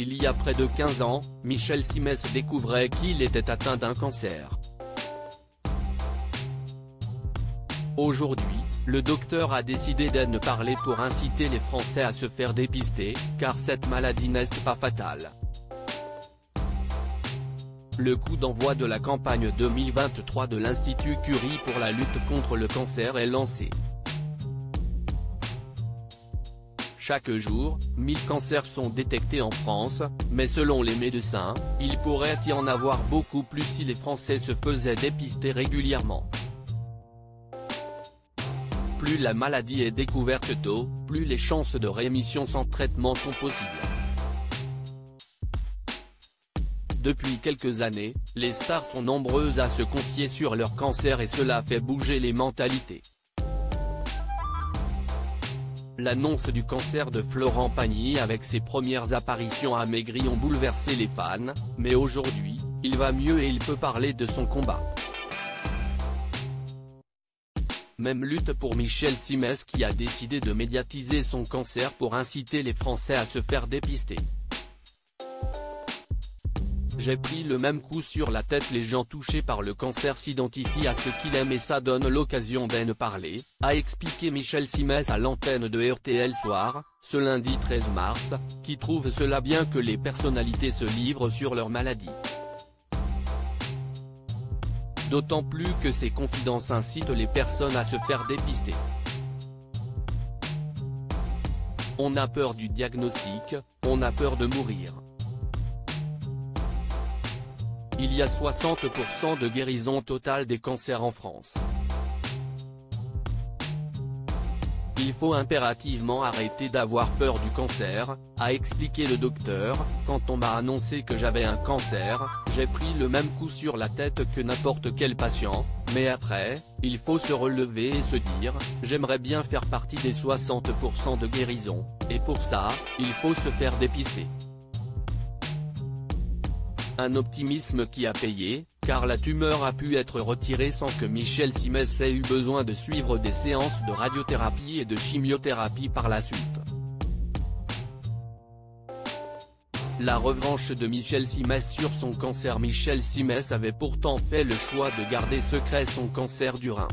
Il y a près de 15 ans, Michel Simès découvrait qu'il était atteint d'un cancer. Aujourd'hui, le docteur a décidé d'en parler pour inciter les Français à se faire dépister, car cette maladie n'est pas fatale. Le coup d'envoi de la campagne 2023 de l'Institut Curie pour la lutte contre le cancer est lancé. Chaque jour, 1000 cancers sont détectés en France, mais selon les médecins, il pourrait y en avoir beaucoup plus si les Français se faisaient dépister régulièrement. Plus la maladie est découverte tôt, plus les chances de rémission sans traitement sont possibles. Depuis quelques années, les stars sont nombreuses à se confier sur leur cancer et cela fait bouger les mentalités. L'annonce du cancer de Florent Pagny avec ses premières apparitions à Maigri ont bouleversé les fans, mais aujourd'hui, il va mieux et il peut parler de son combat. Même lutte pour Michel Simès qui a décidé de médiatiser son cancer pour inciter les Français à se faire dépister. J'ai pris le même coup sur la tête, les gens touchés par le cancer s'identifient à ce qu'il aime et ça donne l'occasion d'en parler, a expliqué Michel Simès à l'antenne de RTL Soir, ce lundi 13 mars, qui trouve cela bien que les personnalités se livrent sur leur maladie. D'autant plus que ces confidences incitent les personnes à se faire dépister. On a peur du diagnostic, on a peur de mourir. Il y a 60% de guérison totale des cancers en France. Il faut impérativement arrêter d'avoir peur du cancer, a expliqué le docteur. Quand on m'a annoncé que j'avais un cancer, j'ai pris le même coup sur la tête que n'importe quel patient, mais après, il faut se relever et se dire, j'aimerais bien faire partie des 60% de guérison, et pour ça, il faut se faire dépister. Un optimisme qui a payé, car la tumeur a pu être retirée sans que Michel Simès ait eu besoin de suivre des séances de radiothérapie et de chimiothérapie par la suite. La revanche de Michel Simès sur son cancer. Michel Simès avait pourtant fait le choix de garder secret son cancer du rein.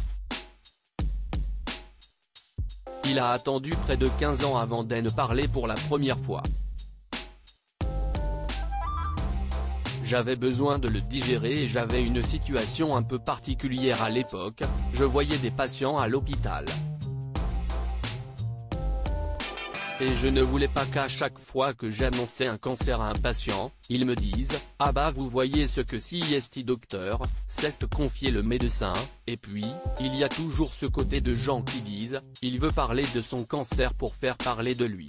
Il a attendu près de 15 ans avant d'en parler pour la première fois. J'avais besoin de le digérer et j'avais une situation un peu particulière à l'époque, je voyais des patients à l'hôpital. Et je ne voulais pas qu'à chaque fois que j'annonçais un cancer à un patient, ils me disent « Ah bah vous voyez ce que si est docteur, c'est confier le médecin », et puis, il y a toujours ce côté de gens qui disent « Il veut parler de son cancer pour faire parler de lui ».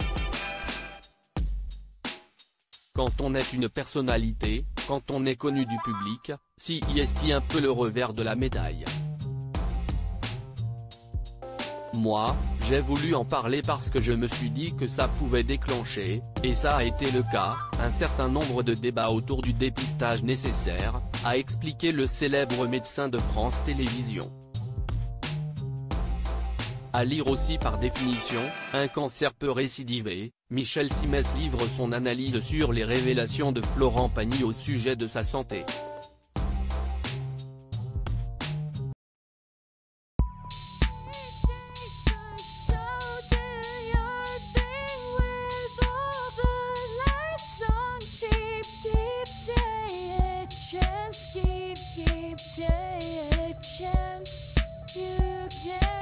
Quand on est une personnalité, quand on est connu du public, si est un peu le revers de la médaille. Moi, j'ai voulu en parler parce que je me suis dit que ça pouvait déclencher, et ça a été le cas, un certain nombre de débats autour du dépistage nécessaire, a expliqué le célèbre médecin de France Télévisions. À lire aussi par définition, un cancer peut récidiver. Michel Simès livre son analyse sur les révélations de Florent Pagny au sujet de sa santé. Keep taking a chance, you can